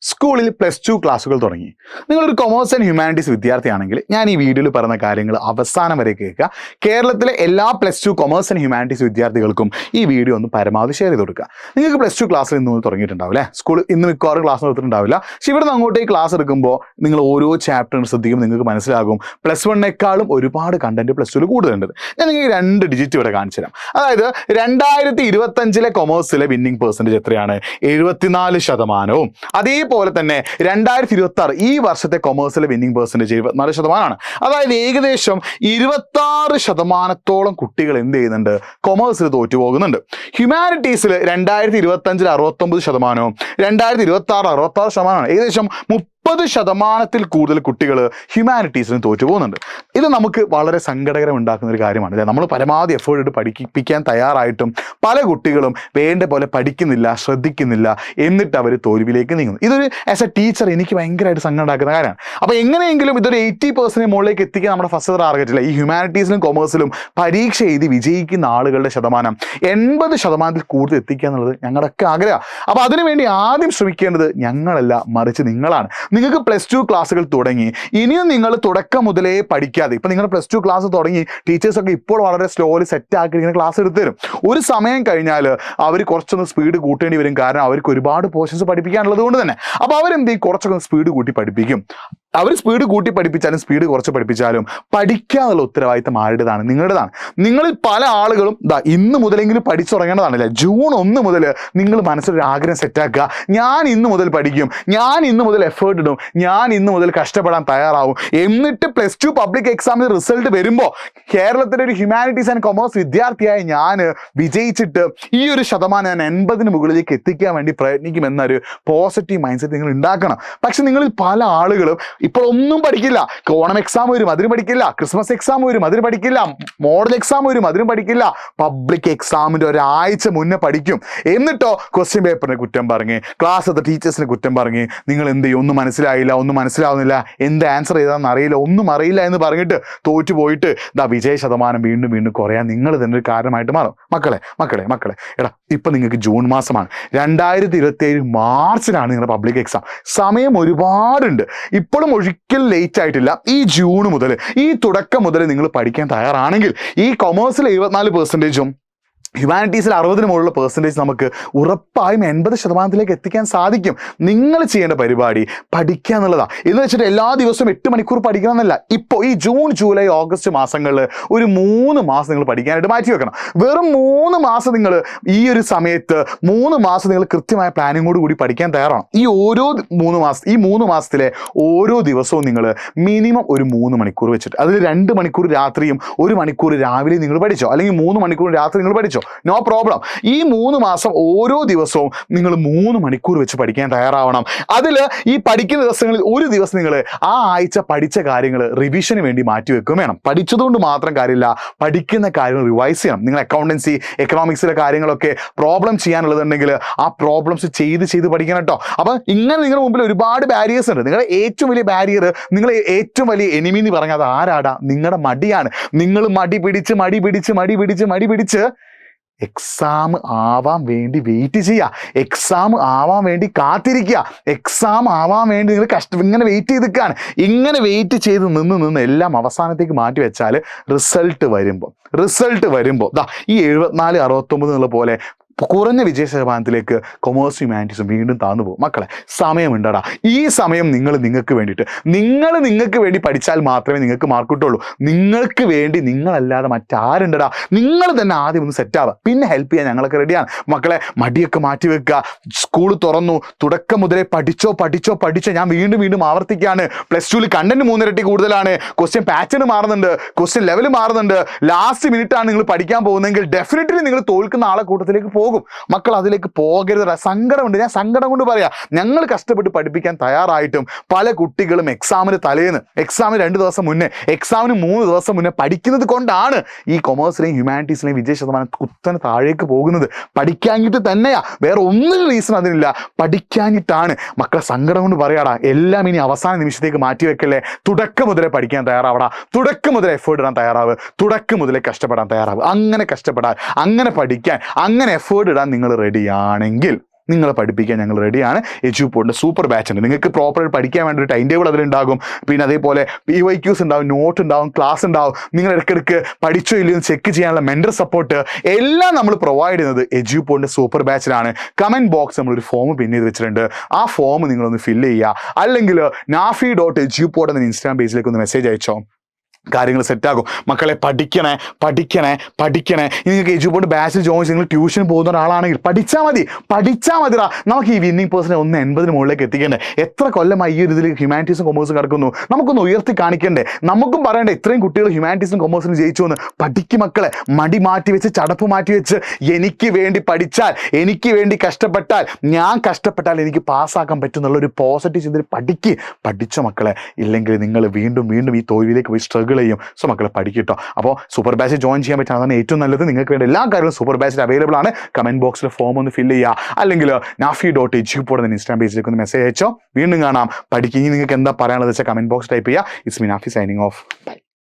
സ്കൂളിൽ +2 ക്ലാസ്സുകൾ തുടങ്ങി. നിങ്ങളൊരു കൊമേഴ്സ് ആൻഡ് ഹ്യൂമാനിറ്റീസ് വിദ്യാർത്ഥിയാണെങ്കിൽ ഞാൻ ഈ വീഡിയോയിൽ പറയുന്ന കാര്യങ്ങൾ അവസാനം വരെ കേൾക്കുക. കേരളത്തിലെ എല്ലാ +2 കൊമേഴ്സ് ആൻഡ് ഹ്യൂമാനിറ്റീസ് വിദ്യാർത്ഥികൾക്കും ഈ വീഡിയോ ഒന്ന് പരമാവധി ഷെയർ ചെയ്ത് കൊടുക്കുക. നിങ്ങൾക്ക് +2 ക്ലാസ്സിൽ ഇന്ന് തുടങ്ങിയിട്ടുണ്ടാവില്ലേ? സ്കൂൾ ഇന്ന് മിക്കവാറും ക്ലാസ് എടുത്തിട്ടുണ്ടാവില്ല. പക്ഷെ ഇവിടുന്ന് അങ്ങോട്ടേക്ക് ക്ലാസ് എടുക്കുമ്പോൾ നിങ്ങൾ ഓരോ ചാപ്റ്ററും ശ്രദ്ധിക്കുമ്പോൾ നിങ്ങൾക്ക് മനസ്സിലാകും +1-നേക്കാളും ഒരുപാട് കണ്ടന്റ് +2 കൂടുതലുണ്ട്. ഞാൻ നിങ്ങൾക്ക് 2 ഡിജിറ്റ് ഇവിടെ കാണിച്ചു തരാം. അതായത് 2025 കൊമേഴ്സിലെ വിന്നിംഗ് പെർസെൻറ്റേജ് എത്രയാണ്? 74%. അതേപോലെ തന്നെ 2026 ഈ വർഷത്തെ കൊമേഴ്സിലെ വിന്നിംഗ് പെർസെൻറ്റേജ് 74%. അതായത് ഏകദേശം 26% കുട്ടികൾ എന്ത് ചെയ്യുന്നുണ്ട്? കൊമേഴ്സിൽ തോറ്റു പോകുന്നുണ്ട്. ഹ്യൂമാനിറ്റീസിൽ 2025 69%, 2026 66%. ഏകദേശം 30% കൂടുതൽ കുട്ടികൾ ഹ്യൂമാനിറ്റീസിന് തോറ്റു പോകുന്നുണ്ട്. ഇത് നമുക്ക് വളരെ സങ്കടകരം ഉണ്ടാക്കുന്ന ഒരു കാര്യമാണ്. നമ്മൾ പരമാവധി എഫേർട്ട് ഇട്ട് പഠിപ്പിക്കാൻ തയ്യാറായിട്ടും പല കുട്ടികളും വേണ്ട പോലെ പഠിക്കുന്നില്ല, ശ്രദ്ധിക്കുന്നില്ല, എന്നിട്ട് അവർ തോൽവിയിലേക്ക് നീങ്ങുന്നു. ഇതൊരു ആസ് എ ടീച്ചർ എനിക്ക് ഭയങ്കരമായിട്ട് സങ്കടം ഉണ്ടാക്കുന്ന കാര്യമാണ്. അപ്പോൾ എങ്ങനെയെങ്കിലും ഇതൊരു 80% മുകളിലേക്ക് എത്തിക്കാൻ നമ്മുടെ ഫസ്റ്റ് ടാർഗറ്റില്ല. ഈ ഹ്യൂമാനിറ്റീസിലും കൊമേഴ്സിലും പരീക്ഷ എഴുതി വിജയിക്കുന്ന ആളുകളുടെ ശതമാനം 80% കൂടുതൽ എത്തിക്കുക എന്നുള്ളത് ഞങ്ങളുടെയൊക്കെ ആഗ്രഹം. അപ്പോൾ അതിനുവേണ്ടി ആദ്യം ശ്രമിക്കേണ്ടത് ഞങ്ങളല്ല, മറിച്ച് നിങ്ങളാണ്. നിങ്ങൾക്ക് +2 ക്ലാസ്സുകൾ തുടങ്ങി, ഇനിയും നിങ്ങൾ തുടക്കം മുതലേ പഠിക്കാതെ, ഇപ്പം നിങ്ങൾ +2 ക്ലാസ് തുടങ്ങി, ടീച്ചേഴ്സൊക്കെ ഇപ്പോൾ വളരെ സ്ലോലി സെറ്റ് ആക്കി ഇങ്ങനെ ക്ലാസ് എടുത്തു തരും. ഒരു സമയം കഴിഞ്ഞാൽ അവർ കുറച്ചൊന്ന് സ്പീഡ് കൂട്ടേണ്ടി വരും. കാരണം അവർക്ക് ഒരുപാട് പോർഷൻസ് പഠിപ്പിക്കാനുള്ളത് കൊണ്ട് തന്നെ. അപ്പോൾ അവരെന്ത് ചെയ്യും? കുറച്ചൊക്കെ സ്പീഡ് കൂട്ടി പഠിപ്പിക്കും. അവർ സ്പീഡ് കൂട്ടി പഠിപ്പിച്ചാലും സ്പീഡ് കുറച്ച് പഠിപ്പിച്ചാലും പഠിക്കാനുള്ള ഉത്തരവാദിത്തം ആരുടേതാണ്? നിങ്ങളുടേതാണ്. നിങ്ങളിൽ പല ആളുകളും ഇന്ന് മുതലെങ്കിലും പഠിച്ചു തുടങ്ങേണ്ടതാണല്ലേ. ജൂൺ 1 മുതൽ നിങ്ങൾ മനസ്സിലൊരു ആഗ്രഹം സെറ്റാക്കുക. ഞാൻ ഇന്ന് മുതൽ പഠിക്കും, ഞാൻ ഇന്ന് മുതൽ എഫേർട്ട് ഇടും, ഞാൻ ഇന്ന് മുതൽ കഷ്ടപ്പെടാൻ തയ്യാറാവും. എന്നിട്ട് +2 പബ്ലിക് എക്സാമിന് റിസൾട്ട് വരുമ്പോൾ കേരളത്തിലെ ഒരു ഹ്യൂമാനിറ്റീസ് ആൻഡ് കൊമേഴ്സ് വിദ്യാർത്ഥിയായ ഞാൻ വിജയിച്ചിട്ട് ഈ ഒരു ശതമാനം ഞാൻ 80-ന് മുകളിലേക്ക് എത്തിക്കാൻ വേണ്ടി പ്രയത്നിക്കുമെന്നൊരു പോസിറ്റീവ് മൈൻഡ് സെറ്റ് നിങ്ങൾ ഉണ്ടാക്കണം. പക്ഷെ നിങ്ങളിൽ പല ആളുകളും ഇപ്പോൾ ഒന്നും പഠിക്കില്ല. ഓണം എക്സാം വരും, അതിന് പഠിക്കില്ല. ക്രിസ്മസ് എക്സാം വരും, അതിന് പഠിക്കില്ല. മോഡൽ എക്സാം വരും, അതിനും പഠിക്കില്ല. പബ്ലിക് എക്സാമിൻ്റെ ഒരാഴ്ച മുന്നേ പഠിക്കും. എന്നിട്ടോ ക്വസ്റ്റ്യൻ പേപ്പറിനെ കുറ്റം പറഞ്ഞ്, ക്ലാസ്സിലത്തെ ടീച്ചേഴ്സിനെ കുറ്റം പറഞ്ഞ്, നിങ്ങൾ എന്ത് ചെയ്യും? ഒന്നും മനസ്സിലായില്ല, ഒന്നും മനസ്സിലാവുന്നില്ല, എന്ത് ആൻസർ ചെയ്താന്ന് അറിയില്ല, ഒന്നും അറിയില്ല എന്ന് പറഞ്ഞിട്ട് തോറ്റുപോയിട്ട് വിജയ ശതമാനം വീണ്ടും വീണ്ടും കുറയാൻ നിങ്ങൾ തന്നെ ഒരു കാരണമായിട്ട് മാറും. മക്കളെ എടാ, ഇപ്പം നിങ്ങൾക്ക് ജൂൺ മാസമാണ്. 2027 മാർച്ചിലാണ് നിങ്ങളുടെ പബ്ലിക് എക്സാം. സമയം ഒരുപാടുണ്ട്. ഇപ്പോഴും ഒരിക്കലും ലേറ്റ് ആയിട്ടില്ല. ഈ ജൂൺ മുതൽ, ഈ തുടക്കം മുതൽ നിങ്ങൾ പഠിക്കാൻ തയ്യാറാണെങ്കിൽ ഈ കൊമേഴ്സിൽ 74%, ഹ്യൂമാനിറ്റീസിൽ 60-ന് മുകളിലുള്ള പെർസെൻറ്റേജ് നമുക്ക് ഉറപ്പായും 80% എത്തിക്കാൻ സാധിക്കും. നിങ്ങൾ ചെയ്യേണ്ട പരിപാടി പഠിക്കുക എന്നുള്ളതാണ്. എന്ന് വെച്ചിട്ട് എല്ലാ ദിവസവും 8 മണിക്കൂർ പഠിക്കണം എന്നല്ല. ഇപ്പോൾ ഈ ജൂൺ, ജൂലൈ, ഓഗസ്റ്റ് മാസങ്ങളിൽ ഒരു 3 മാസം നിങ്ങൾ പഠിക്കാനായിട്ട് മാറ്റി വെക്കണം. വെറും 3 മാസം നിങ്ങൾ ഈ ഒരു സമയത്ത് 3 മാസം നിങ്ങൾ കൃത്യമായ പ്ലാനിങ്ങോട് കൂടി പഠിക്കാൻ തയ്യാറാണ്. ഈ 3 മാസത്തിലെ ഓരോ ദിവസവും നിങ്ങൾ മിനിമം ഒരു 3 മണിക്കൂർ വെച്ചിട്ട്, അതിൽ 2 മണിക്കൂർ രാത്രിയും 1 മണിക്കൂർ രാവിലെ നിങ്ങൾ പഠിച്ചോ, അല്ലെങ്കിൽ 3 മണിക്കൂർ രാത്രി നിങ്ങൾ പഠിച്ചോ, നോ പ്രോബ്ലം. ഈ 3 മാസം ഓരോ ദിവസവും നിങ്ങൾ 3 മണിക്കൂർ വെച്ച് പഠിക്കാൻ തയ്യാറാവണം. അതിൽ ഈ പഠിക്കുന്ന ദിവസങ്ങളിൽ ഒരു ദിവസം നിങ്ങൾ ആ ആഴ്ച പഠിച്ച കാര്യങ്ങൾ റിവിഷന് വേണ്ടി മാറ്റിവെക്കുകയും വേണം. പഠിച്ചതുകൊണ്ട് മാത്രം കാര്യമില്ല, പഠിക്കുന്ന കാര്യങ്ങൾ റിവൈസ് ചെയ്യണം. നിങ്ങൾ അക്കൗണ്ടൻസി, എക്കണോമിക്സിലെ കാര്യങ്ങളൊക്കെ പ്രോബ്ലം ചെയ്യാനുള്ളതുണ്ടെങ്കിൽ ആ പ്രോബ്ലംസ് ചെയ്ത് പഠിക്കണം കേട്ടോ. അപ്പം ഇങ്ങനെ നിങ്ങളുടെ മുമ്പിൽ ഒരുപാട് ബാരിയേഴ്സ് ഉണ്ട്. നിങ്ങളുടെ ഏറ്റവും വലിയ ബാരിയർ, നിങ്ങളെ ഏറ്റവും വലിയ എനിമി എന്ന് പറഞ്ഞാൽ അത് ആരാടാ? നിങ്ങളുടെ മടിയാണ്. നിങ്ങൾ മടി പിടിച്ച് എക്സാം ആവാൻ വേണ്ടി വെയിറ്റ് ചെയ്യുക, എക്സാം ആവാൻ വേണ്ടി കാത്തിരിക്കുക, എക്സാം ആവാൻ വേണ്ടി നിങ്ങൾ ഇങ്ങനെ വെയിറ്റ് ചെയ്ത് നിൽക്കുകയാണ്. ഇങ്ങനെ വെയിറ്റ് ചെയ്ത് നിന്ന് എല്ലാം അവസാനത്തേക്ക് മാറ്റി വെച്ചാൽ റിസൾട്ട് വരുമ്പോൾ ഈ 74 69 എന്നുള്ള പോലെ കുറഞ്ഞ വിജയ ശതമാനത്തിലേക്ക് കൊമേഴ്സ് ഹ്യൂമാനിറ്റീസും വീണ്ടും താന്നു പോകും. മക്കളെ, സമയമുണ്ടടാ. ഈ സമയം നിങ്ങൾക്ക് വേണ്ടി പഠിച്ചാൽ മാത്രമേ നിങ്ങൾക്ക് മാർക്ക് കിട്ടുള്ളൂ. നിങ്ങൾക്ക് വേണ്ടി നിങ്ങളല്ലാതെ മറ്റാരുണ്ടടാ? നിങ്ങൾ തന്നെ ആദ്യം ഒന്ന് സെറ്റാവുക, പിന്നെ ഹെൽപ്പ് ചെയ്യാൻ ഞങ്ങളൊക്കെ റെഡിയാണ്. മക്കളെ, മടിയൊക്കെ മാറ്റി വെക്കുക. സ്കൂൾ തുറന്നു, തുടക്കം മുതലേ പഠിച്ചോ. ഞാൻ വീണ്ടും ആവർത്തിക്കുകയാണ്. +2 കണ്ടന്റ് 3 ഇരട്ടി കൂടുതലാണ്. ക്വസ്റ്റ്യൻ പാറ്റേൺ മാറുന്നുണ്ട്, ക്വസ്റ്റ്യൻ ലെവൽ മാറുന്നുണ്ട്. ലാസ്റ്റ് മിനിറ്റാണ് നിങ്ങൾ പഠിക്കാൻ പോകുന്നതെങ്കിൽ ഡെഫിനറ്റ്ലി നിങ്ങൾ തോൽക്കുന്ന ആളെ കൂട്ടത്തിലേക്ക് പോകും. മക്കൾ അതിലേക്ക് പോകരുത്. സങ്കടമുണ്ട്, ഞാൻ സങ്കടം കൊണ്ട് പറയാം. ഞങ്ങൾ കഷ്ടപ്പെട്ട് പഠിപ്പിക്കാൻ തയ്യാറായിട്ടും പല കുട്ടികളും എക്സാമിന് തലേന്ന്, എക്സാമിന് 2 ദിവസം മുന്നേ, എക്സാമിന് 3 ദിവസം മുന്നേ പഠിക്കുന്നത് കൊണ്ടാണ് ഈ കൊമേഴ്സിലെയും ഹ്യൂമാനിറ്റീസിലെയും വിജയ ശതമാനം കുത്തനെ താഴേക്ക് പോകുന്നത്. പഠിക്കാഞ്ഞിട്ട് തന്നെയാ, വേറെ ഒന്നും റീസൺ അതിനില്ല, പഠിക്കാഞ്ഞിട്ടാണ്. മക്കളെ, സങ്കടം കൊണ്ട് പറയാടാ. എല്ലാം ഇനി അവസാന നിമിഷത്തേക്ക് മാറ്റി വെക്കല്ലേ. തുടക്കം മുതലേ പഠിക്കാൻ തയ്യാറാവടാ. തുടക്കം മുതലേ എഫേർട്ട് ഇടാൻ തയ്യാറാവ്. തുടക്കം മുതലേ കഷ്ടപ്പെടാൻ തയ്യാറാവ്. അങ്ങനെ കഷ്ടപ്പെടാൻ, അങ്ങനെ പഠിക്കാൻ, അങ്ങനെ എഫേർട്ട് ഇടാൻ നിങ്ങൾ റെഡിയാണെങ്കിൽ നിങ്ങളെ പഠിപ്പിക്കാൻ ഞങ്ങൾ റെഡിയാണ്. എഡ്യൂപോഡിൻ്റെ സൂപ്പർ ബാച്ച് ഉണ്ട്. നിങ്ങൾക്ക് പ്രോപ്പറായിട്ട് പഠിക്കാൻ വേണ്ടി ഒരു ടൈം ടേബിൾ അതിലുണ്ടാകും. പിന്നെ അതേപോലെ PYQs ഉണ്ടാവും, നോട്ട് ഉണ്ടാവും, ക്ലാസ് ഉണ്ടാവും. നിങ്ങൾ ഇടയ്ക്കിടയ്ക്ക് പഠിച്ചോ ഇല്ലയോ എന്ന് ചെക്ക് ചെയ്യാനുള്ള മെൻറ്റർ സപ്പോർട്ട് എല്ലാം നമ്മൾ പ്രൊവൈഡ് ചെയ്യുന്നത് എഡ്യൂപോഡിൻ്റെ സൂപ്പർ ബാച്ചിലാണ്. കമൻറ്റ് ബോക്സ് നമ്മളൊരു ഫോം പിൻ ചെയ്ത് വെച്ചിട്ടുണ്ട്. ആ ഫോം നിങ്ങളൊന്ന് ഫില്ല് ചെയ്യുക. അല്ലെങ്കിൽ nafi.edupod എന്ന ഇൻസ്റ്റാഗ്രാം പേജിലേക്ക് ഒന്ന് മെസ്സേജ് അയച്ചോ. കാര്യങ്ങൾ സെറ്റാകും. മക്കളെ പഠിക്കണേ. നിങ്ങൾക്ക് എഡ്യൂപോഡ് ബാച്ചിൽ ജോയിൻ ചെയ്ത് നിങ്ങൾ ട്യൂഷൻ പോകുന്ന ഒരാളാണെങ്കിൽ പഠിച്ചാൽ മതിടാ. നമുക്ക് ഈ വിന്നിങ് പേഴ്സണെ 180 മുകളിലേക്ക് എത്തിക്കണ്ടേ? എത്ര കൊല്ലമായി ഈ ഒരു ഇതിൽ ഹ്യൂമാനിറ്റീസും കൊമേഴ്സും കിടക്കുന്നു. നമുക്കൊന്ന് ഉയർത്തി കാണിക്കണ്ടേ? നമുക്കും പറയണ്ടേ ഇത്രയും കുട്ടികൾ ഹ്യൂമാനിറ്റീസും കൊമേഴ്സിനും ജയിച്ചു എന്ന്? പഠിക്കും മക്കളെ. മടി മാറ്റി വെച്ച്, ചടപ്പ് മാറ്റി വെച്ച്, എനിക്ക് വേണ്ടി പഠിച്ചാൽ, എനിക്ക് വേണ്ടി കഷ്ടപ്പെട്ടാൽ, ഞാൻ കഷ്ടപ്പെട്ടാൽ എനിക്ക് പാസ്സാക്കാൻ പറ്റും എന്നുള്ളൊരു പോസിറ്റീവ് ചിന്തയിൽ പഠിച്ച മക്കളെ. ഇല്ലെങ്കിൽ നിങ്ങൾ വീണ്ടും ഈ തോൽവിയിലേക്ക് പോയി സ്ട്രഗിൾ ചെയ്യും. സോ മക്കളെ പഠിക്കട്ടോ. അപ്പോൾ സൂപ്പർ ബാച്ചിൽ ജോയിൻ ചെയ്യാൻ പറ്റും. അതാണ് ഏറ്റവും നല്ലത്. നിങ്ങൾക്ക് വേണ്ട എല്ലാ കാര്യങ്ങളും സൂപ്പർ ബാച്ചിൽ അവൈലബിൾ ആണ്. കമൻറ്റ് ബോക്സിൽ ഫോം ഒന്ന് ഫില്ല് ചെയ്യുക. അല്ലെങ്കിൽ nafi.edupod എന്ന ഇൻസ്റ്റാഗ്രാം പേജിലേക്ക് ഒന്ന് മെസ്സേജ് അയച്ചോ. വീണ്ടും കാണാം. പഠിക്കുക. നിങ്ങൾക്ക് എന്താ പറയാനുള്ളത് വെച്ചാൽ കമൻറ്റ് ബോക്സ് ടൈപ്പ് ചെയ്യുക. It's me Nafi signing off. By.